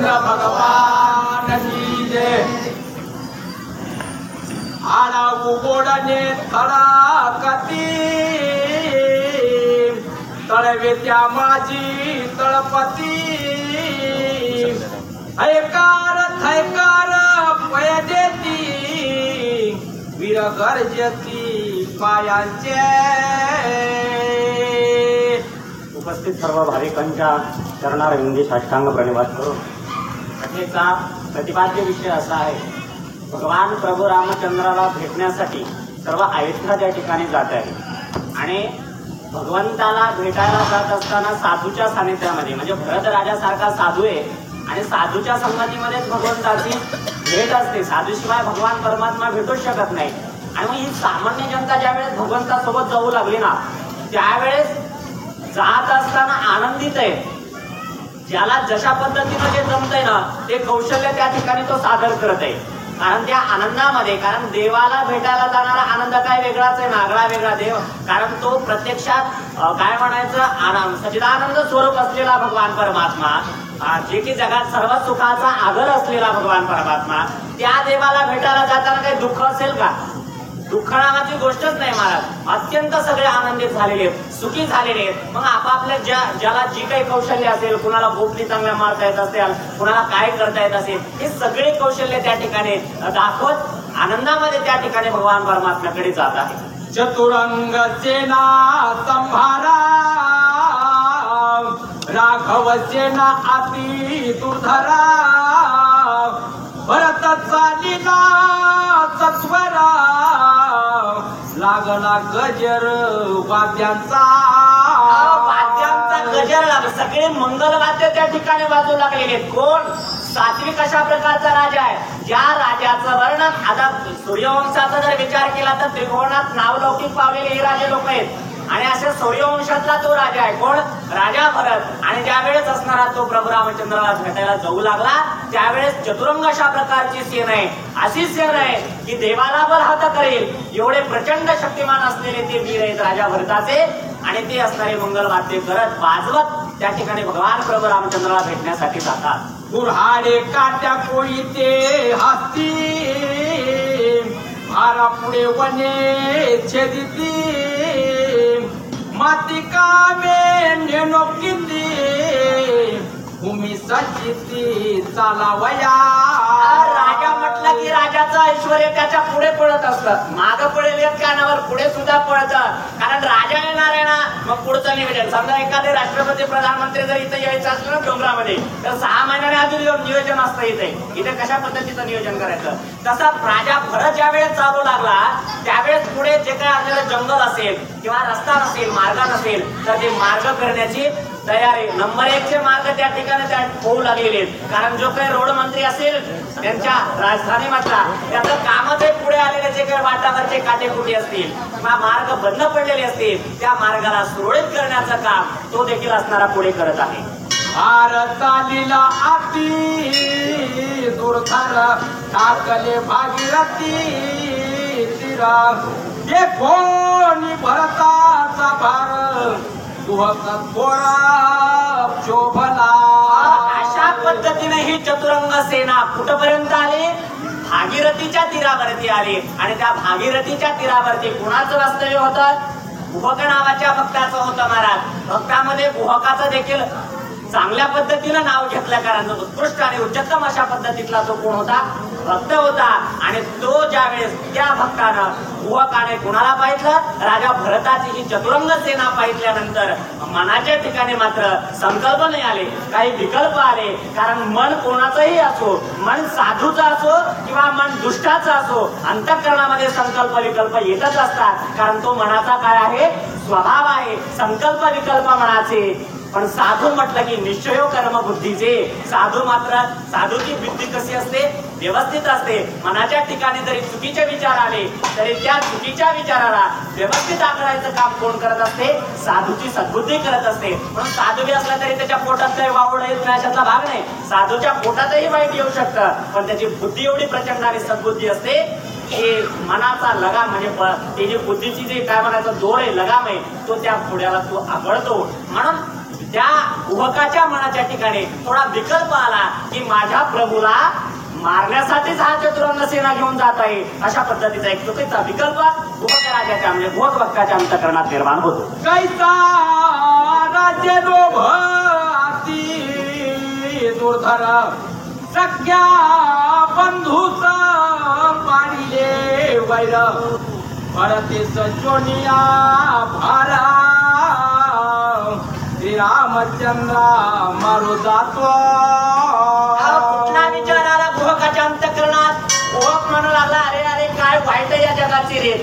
रामचंद्र भगवान की जय। आला उघोडणे तळाकती तळवे त्या माझी तळपती थैकार थैकार पय देती वीर गर्जती पायांचे। उपस्थित सर्व भाविकांच्या चरणारविंदी साष्टांग प्रणिपात करून कथेचा प्रतिपाद्य विषय असा आहे, भगवान प्रभू रामचंद्राला भेटण्यासाठी सर्व अयोध्या त्या ठिकाणी जात आहे आणि भगवंताला भेटायला जात असताना साधूच्या सानिध्यामध्ये, म्हणजे भरत राजासारखा साधू आहे आणि साधूच्या संगतीमध्येच भगवंताची भेट असते। साधूशिवाय भगवान परमात्मा भेटूच शकत नाही। आणि मग ही सामान्य जनता ज्यावेळेस भगवंतासोबत जाऊ लागली ना, त्यावेळेस जात असताना आनंदित आहे। ज्याला जशा पद्धतीनं जे जमतंय ना ते कौशल्य त्या ठिकाणी तो सादर करत आहे, कारण त्या आनंदामध्ये, कारण देवाला भेटायला जाणारा आनंद काय वेगळाच आहे, नागळा वेगळा देव, कारण तो प्रत्यक्षात काय म्हणायचं आनंद सच्चिदानंद स्वरूप असलेला भगवान परमात्मा, जे की जगात सर्व सुखाचा आगर असलेला भगवान परमात्मा, त्या देवाला भेटायला जाताना काही दुःख असेल का? दुःख नावाची गोष्टच नाही महाराज। अत्यंत सगळे आनंदित झालेले आहेत, सुखी झालेले आहेत। मग आपापल्या ज्याला जी काही कौशल्य असेल, कुणाला बोपली चांगल्या मारता येत असेल, कुणाला काय करता येत असेल, हे सगळे कौशल्य त्या ठिकाणी दाखवत आनंदामध्ये त्या ठिकाणी भगवान परमात्म्याकडे जात आहे। चतुरंग सेना संभारा राघव सेना अति दुर्धरा भरत चालिला सत्वरा लागला गजर वाद्यांचा गजर लागला। सगळे मंगलवाद्य त्या ठिकाणी वाजू लागलेले। कोण? सात्विक अशा प्रकारचा राजा आहे, ज्या राजाचं वर्णन आता सूर्यवंशाचा जर विचार केला तर त्रिभुवनात नावलौकिक पावलेले हे राजे लोक आहेत आणि अशा सूर्यवंशातला तो राजा आहे। कोण? राजा भरत। आणि ज्यावेळेस असणारा तो प्रभू रामचंद्राला भेटायला जाऊ लागला त्यावेळेस चतुरंग अशा प्रकारची सेना आहे, अशी सेना आहे की देवाला बलहत करेल एवढे प्रचंड शक्तिमान असलेले ते वीर आहेत राजा भरताचे। आणि ते असणारे मंगलवाद्य करत वाजवत त्या ठिकाणी भगवान प्रभू रामचंद्राला भेटण्यासाठी जातात। गुऱ्हाडे काट्या कोळीते हस्ती भारा पुढे वने छेदिती माती कामे नेनो किती भूमी सचिती चालावया। राजा म्हटलं की राजाचं ऐश्वर्य त्याच्या पुढे पळत असतं, मागं पडेल एक कानावर पुढे सुद्धा पळतं, कारण राजा येणार आहे ना मग पुढचं नियोजन। समजा एखादे राष्ट्रपती प्रधानमंत्री जर इथे यायचं असलं ना डोंगरामध्ये तर 6 महिन्याने आधी नियोजन असतं इथे कशा पद्धतीचं नियोजन करायचं। तसा राजा भरत ज्या वेळेस चालू लागला त्यावेळेस पुढे जे काही आपल्याला जंगल असेल किंवा रस्ता नसेल, मार्ग नसेल तर ते मार्ग करण्याची तयारी नंबर 1 चे मार्ग त्या ठिकाणी होऊ लागलेले आहेत, कारण जो काही रोड मंत्री असेल त्यांच्या राजधानीमधला त्याचं कामच पुढे आलेले जे काही वाटावरचे काटेकुटे असतील किंवा मार्ग बंद पडलेले असतील त्या मार्गाला सुरळीत करण्याचं काम तो देखील असणारा पुढे करत आहे। भारतालीला अति दुर्धर टाकले भागीरथी तीरा ये कोणी भरताचा भार शोभला। अशा पद्धतीने ही चतुरंग सेना कुठपर्यंत आली? भागीरथीच्या तीरावरती आली। आणि त्या भागीरथीच्या तीरावरती कुणाचं वास्तव्य होतं? गुहक नावाच्या भक्ताचं होतं महाराज। भक्तामध्ये गुहकाचं देखील चांगल्या पद्धतीनं नाव घेतलं, कारण उत्कृष्ट आणि उच्चतम अशा पद्धतीतला तो कोण होता? भक्त होता। आणि तो ज्यावेळेस त्या भक्तानं गुहकाने कुणाला पाहिलं? राजा भरताची ही चतुरंग सेना पाहिल्यानंतर मनाच्या ठिकाणी मात्र संकल्प नाही आले, काही विकल्प आले, कारण मन कोणाचंही असो, मन साधूचा असो किंवा मन दुष्टाचा असो, अंतःकरणामध्ये संकल्प विकल्प येतच असतात, कारण तो मनाचा काय आहे? स्वभाव आहे, संकल्प विकल्प मनाचे। पण साधू म्हटलं की निश्चयो कर्म बुद्धीचे। साधू मात्र साधूची बुद्धी कशी असते? व्यवस्थित असते। मनाच्या ठिकाणी जरी चुकीचे विचार आले तरी त्या चुकीच्या विचाराला व्यवस्थित आखडायचं काम कोण करत असते? साधूची सद्बुद्धी करत असते। म्हणून साधू असला तरी त्याच्या पोटात काही वावड येत नाही अशातला भाग नाही, साधूच्या पोटातही वाईट येऊ शकतं, पण त्याची बुद्धी एवढी प्रचंड आणि सद्बुद्धी असते की मनाचा लगाम म्हणजे त्याची बुद्धीची जी काय म्हणायचं जोर आहे, लगाम आहे, तो त्या पुढ्याला तो आघळतो। म्हणून त्या गुहकाच्या मनाच्या ठिकाणी थोडा विकल्प आला की माझ्या प्रभूला मारण्यासाठीच हा चतुरंग सेना घेऊन जात आहे, अशा पद्धतीचा एक चुकीचा विकल्प भूपक राजाच्या म्हणजे भूपक भक्ताच्या अंतःकरणात निर्माण होतो. कैसा राज्य लोभ अति दुर्धर सख्या बंधूस पाडिले वैर भरते सजोनिया भारा श्रीरामचंद्रा मारू जातो. हा कुठला विचार आला भूपकाच्या अंतःकरणात? भूपक म्हणू लागला, अरे अरे काय वाईट आहे या जगाची रे,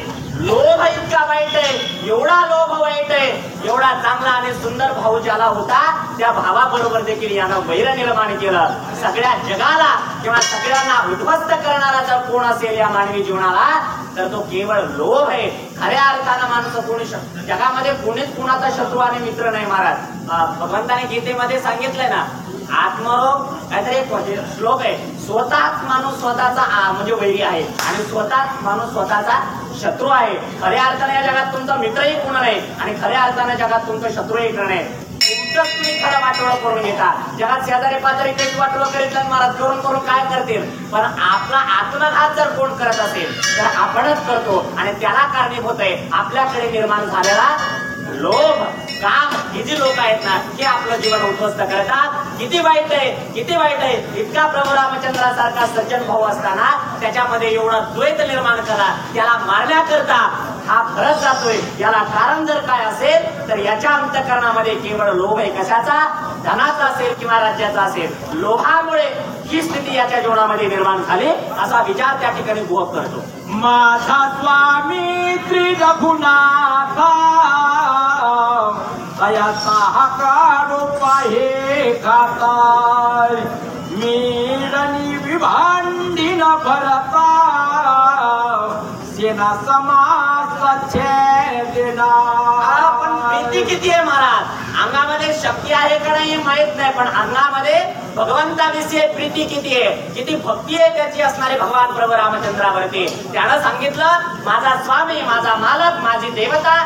लोभ इतका वाईट आहे, एवढा लोभ वाईट आहे, एवढा चांगला आणि सुंदर भाऊ ज्याला होता त्या भावाबरोबर देखील यानं वैर निर्माण केलं. सगळ्या जगाला किंवा सगळ्यांना उद्ध्वस्त करणारा जर कोण असेल या मानवी जीवनाला तर तो केवळ लोभ आहे. खऱ्या अर्थानं माणसं कोणी जगामध्ये कोणीच कुणाचा शत्रू आणि मित्र नाही. महाराज भगवंताने गीतेमध्ये सांगितलंय ना, आत्मरोग काहीतरी एक श्लोक आहे, स्वतःच माणूस स्वतःचा म्हणजे वैरी आहे आणि स्वतःच माणूस स्वतःचा शत्रू आहे. खऱ्या अर्थाने या जगात तुमचा मित्रही कोण नाही आणि खऱ्या अर्थाने जगात तुमचं शत्रूही कोण नाही. तुमचंच तुम्ही खरं वाटोळं करून घेता. जगात शेजारी पाजारी काही वाटोळं करीत नाही महाराज, करून करून काय करतील, पण आपला आत्मघात जर कोण करत असेल तर आपणच करतो आणि त्याला कारणीभूत आहे आपल्याकडे निर्माण झालेला लोभ, काम. ही जी लोक आहेत ना हे आपलं जीवन उद्ध्वस्त करतात. किती वाईट आहे, किती वाईट आहे. इतका प्रभू रामचंद्रासारखा सज्जन भाऊ असताना त्याच्यामध्ये एवढा द्वैत निर्माण करा, त्याला मारण्याकरता हा फरक जातोय. याला कारण जर काय असेल तर याच्या अंतःकरणामध्ये केवळ लोभ आहे. कशाचा? धनाचा असेल किंवा राज्याचा असेल. लोभामुळे ही स्थिती याच्या जीवनामध्ये निर्माण झाली असा विचार त्या ठिकाणी भूपक करतो. माझा स्वामी श्री रघुनाथा दयाचा हकारो पाहे खाताय मीरणी विभांडीन भरता सेना समास छेदना. पण प्रीती किती आहे महाराज? अंगामध्ये शक्ती आहे का नाही माहित नाही, पण अंगामध्ये भगवंताविषयी प्रीती किती आहे, किती भक्ती आहे त्याची असणारे भगवान प्रभू रामचंद्रावरती. त्यानं सांगितलं, माझा स्वामी, माझा मालक, माझी देवता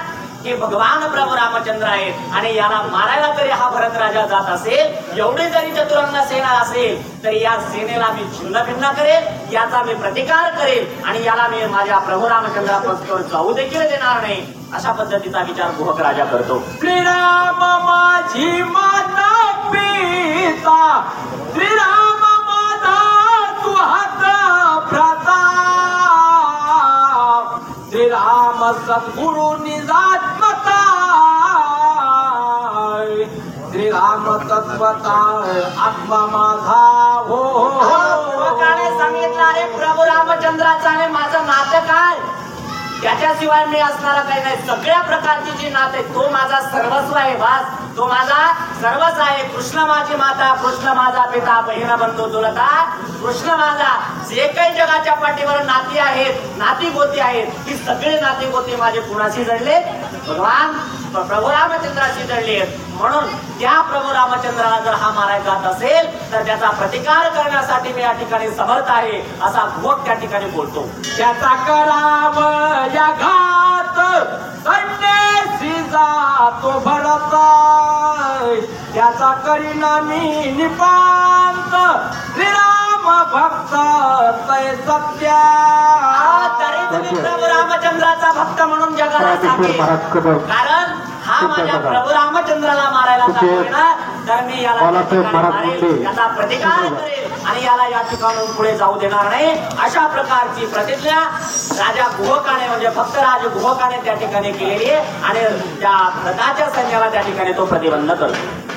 हे भगवान प्रभू रामचंद्र आहेत आणि याला मारायला तरी हा भरत राजा जात असेल, एवढी जरी चतुरंग सेना असेल तरी या सेनेला मी छिन्न भिन्न करेल, याचा मी प्रतिकार करेल आणि याला मी माझ्या प्रभू रामचंद्रापासून जाऊ देखील देणार नाही. अशा पद्धतीचा विचार भूपक राजा करतो. श्रीराम माझी माता पिता, श्रीराम माझा सुहाता भ्राता, श्रीराम सद्गुरु निजात्मता, श्रीराम तत्वता आत्मा माझा हो. भूपकाने सांगितलं, अरे प्रभू रामचंद्राचं आणि माझं नातं काय? त्याच्याशिवाय मी असणारा काही नाही. सगळ्या प्रकारची जी नाते, तो माझा सर्वस्व आहे. वास तो माझा सर्वच आहे. कृष्ण माझी माता, कृष्ण माझा पिता, बहिण बंधू चुलता, कृष्ण माझा. जे काही जगाच्या पाठीवर नाती आहेत, नाती गोती आहेत, ती सगळे नाती गोती माझे कुणाशी जडले? भगवान प्रभू रामचंद्राशी जडले आहेत. म्हणून त्या प्रभू रामचंद्राला जर हा मारायचा जात असेल तर त्याचा प्रतिकार करण्यासाठी मी या ठिकाणी समर्थ आहे असा भूपक त्या ठिकाणी बोलतो. त्याचा कराव या घात संन्यासी जातो भरत, त्याचा परिणामी निपांत श्रीराम भक्त तय सत्या. तरी तुम्ही प्रभू रामचंद्राचा भक्त म्हणून जगाला सांगेल, कारण हा माझ्या प्रभू रामचंद्राला मारायला जातोय ना, तर मी याला याचा प्रतिकार करेल आणि याला या ठिकाणून पुढे जाऊ देणार नाही. अशा प्रकारची प्रतिज्ञा राजा भूपकाने म्हणजे भक्तराज भूपकाने त्या ठिकाणी केलेली आहे आणि त्या व्रताच्या सैन्याला त्या ठिकाणी तो प्रतिबंध करतो.